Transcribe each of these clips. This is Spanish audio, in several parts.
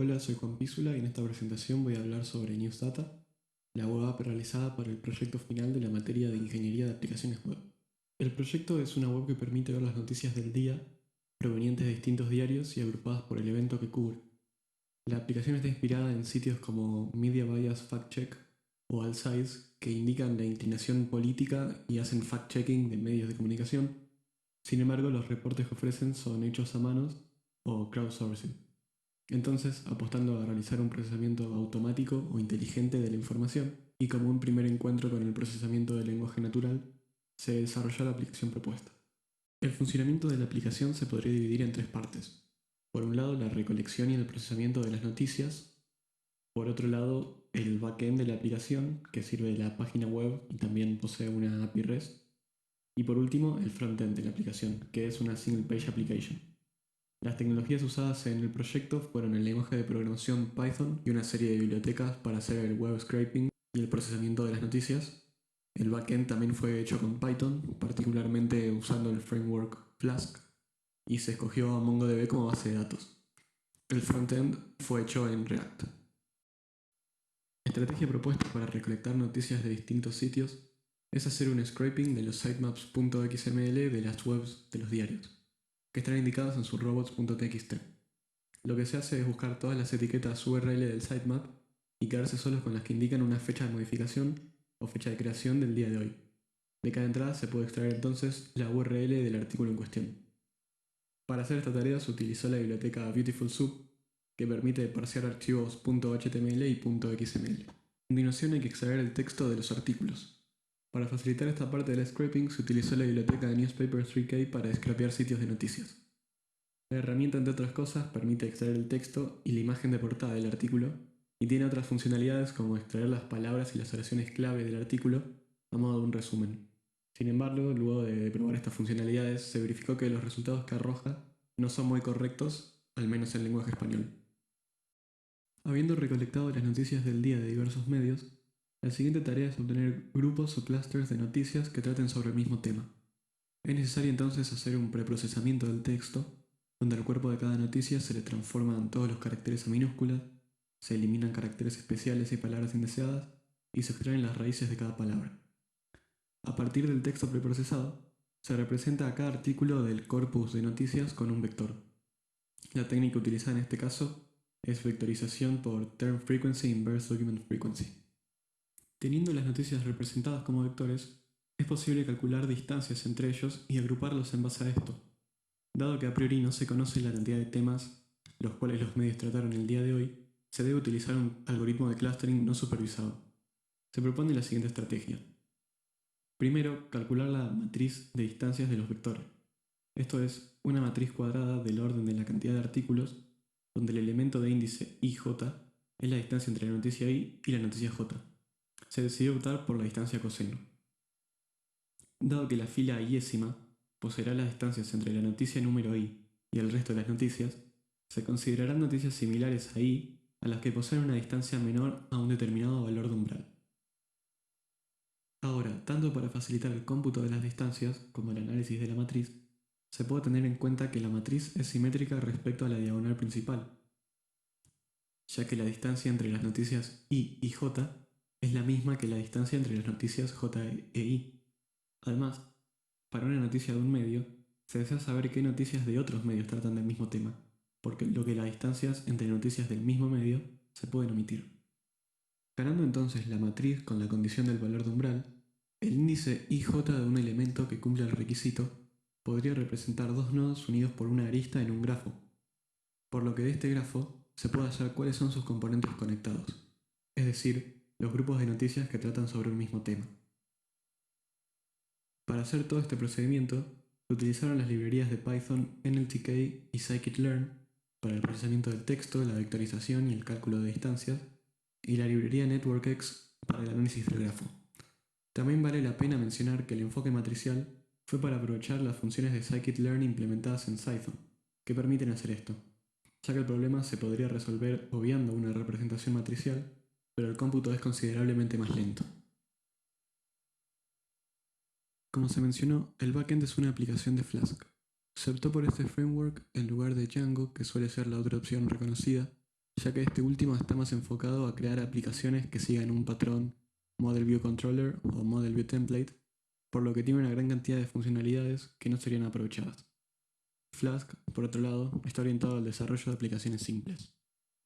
Hola, soy Juan Písula y en esta presentación voy a hablar sobre NewsData, la web app realizada para el proyecto final de la materia de Ingeniería de Aplicaciones Web. El proyecto es una web que permite ver las noticias del día provenientes de distintos diarios y agrupadas por el evento que cubre. La aplicación está inspirada en sitios como Media Bias Fact Check o All Sides, que indican la inclinación política y hacen fact-checking de medios de comunicación. Sin embargo, los reportes que ofrecen son hechos a manos o crowdsourcing. Entonces, apostando a realizar un procesamiento automático o inteligente de la información, y como un primer encuentro con el procesamiento del lenguaje natural, se desarrolló la aplicación propuesta. El funcionamiento de la aplicación se podría dividir en tres partes. Por un lado, la recolección y el procesamiento de las noticias. Por otro lado, el backend de la aplicación, que sirve de la página web y también posee una API REST. Y por último, el frontend de la aplicación, que es una single page application. Las tecnologías usadas en el proyecto fueron el lenguaje de programación Python y una serie de bibliotecas para hacer el web scraping y el procesamiento de las noticias. El backend también fue hecho con Python, particularmente usando el framework Flask, y se escogió a MongoDB como base de datos. El frontend fue hecho en React. La estrategia propuesta para recolectar noticias de distintos sitios es hacer un scraping de los sitemaps.xml de las webs de los diarios, que están indicados en su robots.txt. Lo que se hace es buscar todas las etiquetas URL del sitemap y quedarse solos con las que indican una fecha de modificación o fecha de creación del día de hoy. De cada entrada se puede extraer entonces la URL del artículo en cuestión. Para hacer esta tarea se utilizó la biblioteca Beautiful Soup, que permite parsear archivos .html y .xml. A continuación hay que extraer el texto de los artículos. Para facilitar esta parte del scraping se utilizó la biblioteca de Newspaper 3K para scrapear sitios de noticias. La herramienta, entre otras cosas, permite extraer el texto y la imagen de portada del artículo, y tiene otras funcionalidades como extraer las palabras y las oraciones clave del artículo a modo de un resumen. Sin embargo, luego de probar estas funcionalidades, se verificó que los resultados que arroja no son muy correctos, al menos en lenguaje español. Habiendo recolectado las noticias del día de diversos medios, la siguiente tarea es obtener grupos o clusters de noticias que traten sobre el mismo tema. Es necesario entonces hacer un preprocesamiento del texto, donde al cuerpo de cada noticia se le transforman todos los caracteres a minúsculas, se eliminan caracteres especiales y palabras indeseadas, y se extraen las raíces de cada palabra. A partir del texto preprocesado, se representa a cada artículo del corpus de noticias con un vector. La técnica utilizada en este caso es vectorización por Term Frequency Inverse Document Frequency. Teniendo las noticias representadas como vectores, es posible calcular distancias entre ellos y agruparlos en base a esto. Dado que a priori no se conoce la cantidad de temas los cuales los medios trataron el día de hoy, se debe utilizar un algoritmo de clustering no supervisado. Se propone la siguiente estrategia. Primero, calcular la matriz de distancias de los vectores. Esto es una matriz cuadrada del orden de la cantidad de artículos, donde el elemento de índice IJ es la distancia entre la noticia I y la noticia J. Se decidió optar por la distancia coseno. Dado que la fila iésima poseerá las distancias entre la noticia número I y el resto de las noticias, se considerarán noticias similares a I a las que poseen una distancia menor a un determinado valor de umbral. Ahora, tanto para facilitar el cómputo de las distancias como el análisis de la matriz, se puede tener en cuenta que la matriz es simétrica respecto a la diagonal principal, ya que la distancia entre las noticias I y J es la misma que la distancia entre las noticias J e I. Además, para una noticia de un medio, se desea saber qué noticias de otros medios tratan del mismo tema, porque lo que las distancias entre noticias del mismo medio se pueden omitir. Ganando entonces la matriz con la condición del valor de umbral, el índice IJ de un elemento que cumple el requisito podría representar dos nodos unidos por una arista en un grafo, por lo que de este grafo se puede hallar cuáles son sus componentes conectados, es decir, los grupos de noticias que tratan sobre un mismo tema. Para hacer todo este procedimiento, se utilizaron las librerías de Python NLTK y scikit-learn para el procesamiento del texto, la vectorización y el cálculo de distancias, y la librería NetworkX para el análisis del grafo. También vale la pena mencionar que el enfoque matricial fue para aprovechar las funciones de scikit-learn implementadas en Python, que permiten hacer esto, ya que el problema se podría resolver obviando una representación matricial, pero el cómputo es considerablemente más lento. Como se mencionó, el backend es una aplicación de Flask. Se optó por este framework en lugar de Django, que suele ser la otra opción reconocida, ya que este último está más enfocado a crear aplicaciones que sigan un patrón Model View Controller o Model View Template, por lo que tiene una gran cantidad de funcionalidades que no serían aprovechadas. Flask, por otro lado, está orientado al desarrollo de aplicaciones simples.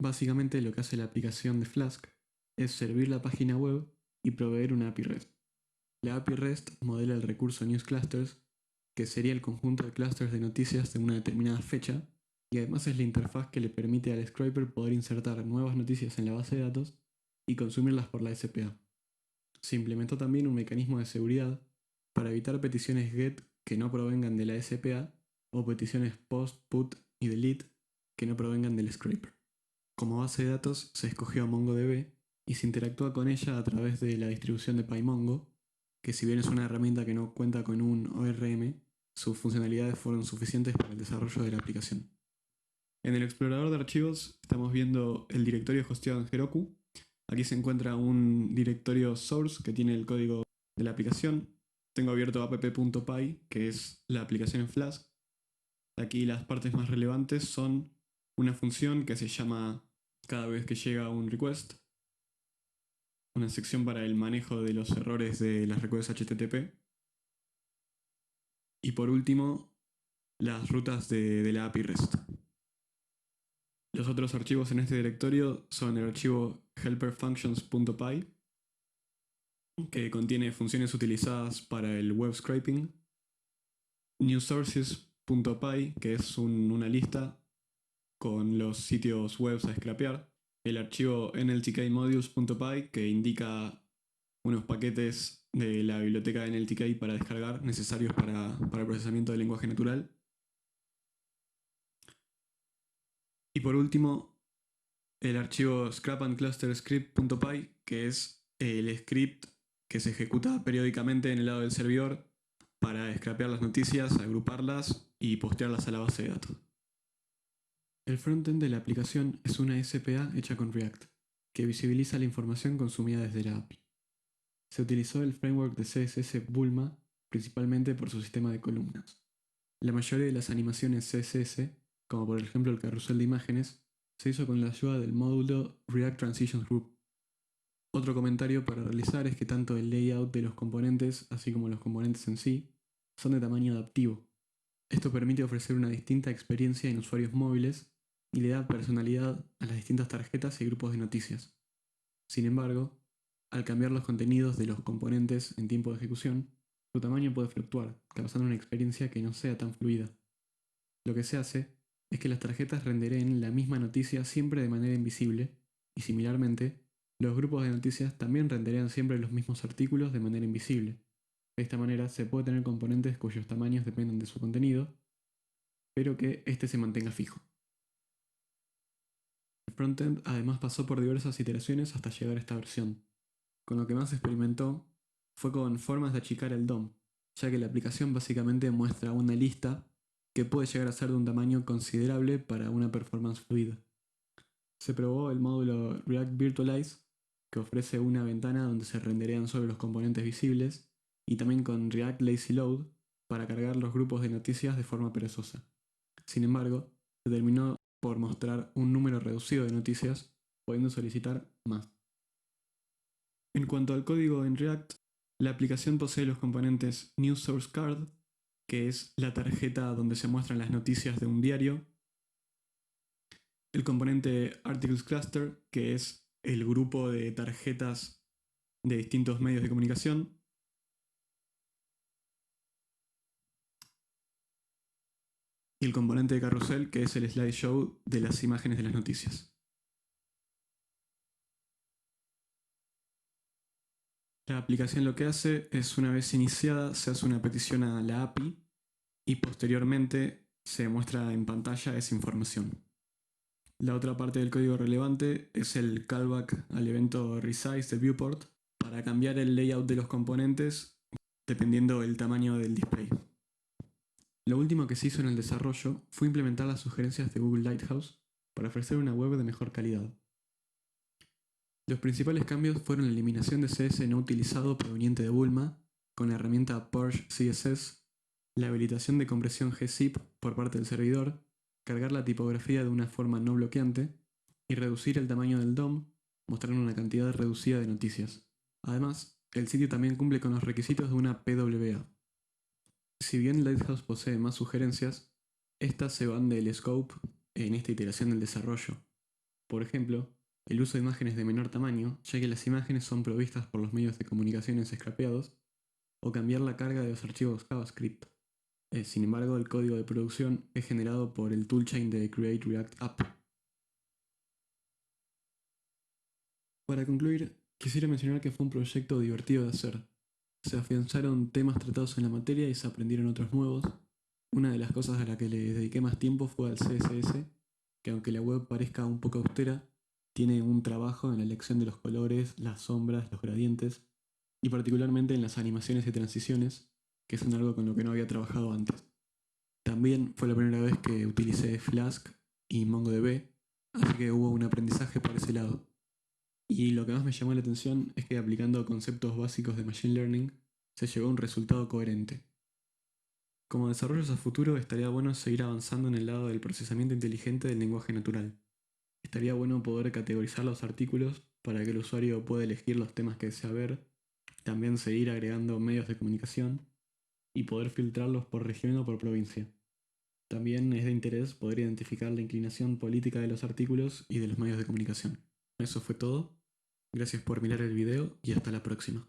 Básicamente lo que hace la aplicación de Flask es servir la página web y proveer una API REST. La API REST modela el recurso News Clusters, que sería el conjunto de clusters de noticias de una determinada fecha, y además es la interfaz que le permite al scraper poder insertar nuevas noticias en la base de datos y consumirlas por la SPA. Se implementó también un mecanismo de seguridad para evitar peticiones GET que no provengan de la SPA o peticiones POST, PUT y DELETE que no provengan del scraper. Como base de datos se escogió MongoDB y se interactúa con ella a través de la distribución de PyMongo, que si bien es una herramienta que no cuenta con un ORM, sus funcionalidades fueron suficientes para el desarrollo de la aplicación. En el explorador de archivos estamos viendo el directorio hosteado en Heroku. Aquí se encuentra un directorio source que tiene el código de la aplicación. Tengo abierto app.py, que es la aplicación en Flask. Aquí las partes más relevantes son una función que se llama cada vez que llega un request, una sección para el manejo de los errores de las requests HTTP y por último las rutas de la API REST. Los otros archivos en este directorio son el archivo helperfunctions.py, que contiene funciones utilizadas para el web scraping, newssources.py, que es una lista con los sitios web a scrapear, el archivo nltkmodules.py, que indica unos paquetes de la biblioteca NLTK para descargar necesarios para el procesamiento del lenguaje natural. Y por último, el archivo scrapandclusterscript.py, que es el script que se ejecuta periódicamente en el lado del servidor para scrapear las noticias, agruparlas y postearlas a la base de datos. El frontend de la aplicación es una SPA hecha con React, que visibiliza la información consumida desde la API. Se utilizó el framework de CSS Bulma principalmente por su sistema de columnas. La mayoría de las animaciones CSS, como por ejemplo el carrusel de imágenes, se hizo con la ayuda del módulo React Transitions Group. Otro comentario para realizar es que tanto el layout de los componentes, así como los componentes en sí, son de tamaño adaptivo. Esto permite ofrecer una distinta experiencia en usuarios móviles y le da personalidad a las distintas tarjetas y grupos de noticias. Sin embargo, al cambiar los contenidos de los componentes en tiempo de ejecución, su tamaño puede fluctuar, causando una experiencia que no sea tan fluida. Lo que se hace es que las tarjetas rendereen la misma noticia siempre de manera invisible, y similarmente, los grupos de noticias también renderean siempre los mismos artículos de manera invisible. De esta manera se puede tener componentes cuyos tamaños dependan de su contenido, pero que éste se mantenga fijo. El frontend además pasó por diversas iteraciones hasta llegar a esta versión. Con lo que más experimentó fue con formas de achicar el DOM, ya que la aplicación básicamente muestra una lista que puede llegar a ser de un tamaño considerable para una performance fluida. Se probó el módulo React Virtualize, que ofrece una ventana donde se renderean solo los componentes visibles, y también con React Lazy Load para cargar los grupos de noticias de forma perezosa. Sin embargo, se terminó por mostrar un número reducido de noticias, pudiendo solicitar más. En cuanto al código en React, la aplicación posee los componentes News Source Card, que es la tarjeta donde se muestran las noticias de un diario, el componente Articles Cluster, que es el grupo de tarjetas de distintos medios de comunicación, y el componente de carrusel, que es el slideshow de las imágenes de las noticias. La aplicación lo que hace es, una vez iniciada, se hace una petición a la API y posteriormente se muestra en pantalla esa información. La otra parte del código relevante es el callback al evento resize de viewport para cambiar el layout de los componentes dependiendo del tamaño del display. Lo último que se hizo en el desarrollo fue implementar las sugerencias de Google Lighthouse para ofrecer una web de mejor calidad. Los principales cambios fueron la eliminación de CS no utilizado proveniente de Bulma con la herramienta Purge CSS, la habilitación de compresión gzip por parte del servidor, cargar la tipografía de una forma no bloqueante y reducir el tamaño del DOM, mostrando una cantidad reducida de noticias. Además, el sitio también cumple con los requisitos de una PWA. Si bien Lighthouse posee más sugerencias, estas se van del scope en esta iteración del desarrollo. Por ejemplo, el uso de imágenes de menor tamaño, ya que las imágenes son provistas por los medios de comunicaciones scrapeados, o cambiar la carga de los archivos JavaScript. Sin embargo, el código de producción es generado por el toolchain de Create React App. Para concluir, quisiera mencionar que fue un proyecto divertido de hacer. Se afianzaron temas tratados en la materia y se aprendieron otros nuevos. Una de las cosas a la que le dediqué más tiempo fue al CSS, que aunque la web parezca un poco austera, tiene un trabajo en la elección de los colores, las sombras, los gradientes, y particularmente en las animaciones y transiciones, que son algo con lo que no había trabajado antes. También fue la primera vez que utilicé Flask y MongoDB, así que hubo un aprendizaje por ese lado. Y lo que más me llamó la atención es que aplicando conceptos básicos de Machine Learning se llegó a un resultado coherente. Como desarrollos a futuro estaría bueno seguir avanzando en el lado del procesamiento inteligente del lenguaje natural. Estaría bueno poder categorizar los artículos para que el usuario pueda elegir los temas que desea ver, también seguir agregando medios de comunicación y poder filtrarlos por región o por provincia. También es de interés poder identificar la inclinación política de los artículos y de los medios de comunicación. Eso fue todo. Gracias por mirar el video y hasta la próxima.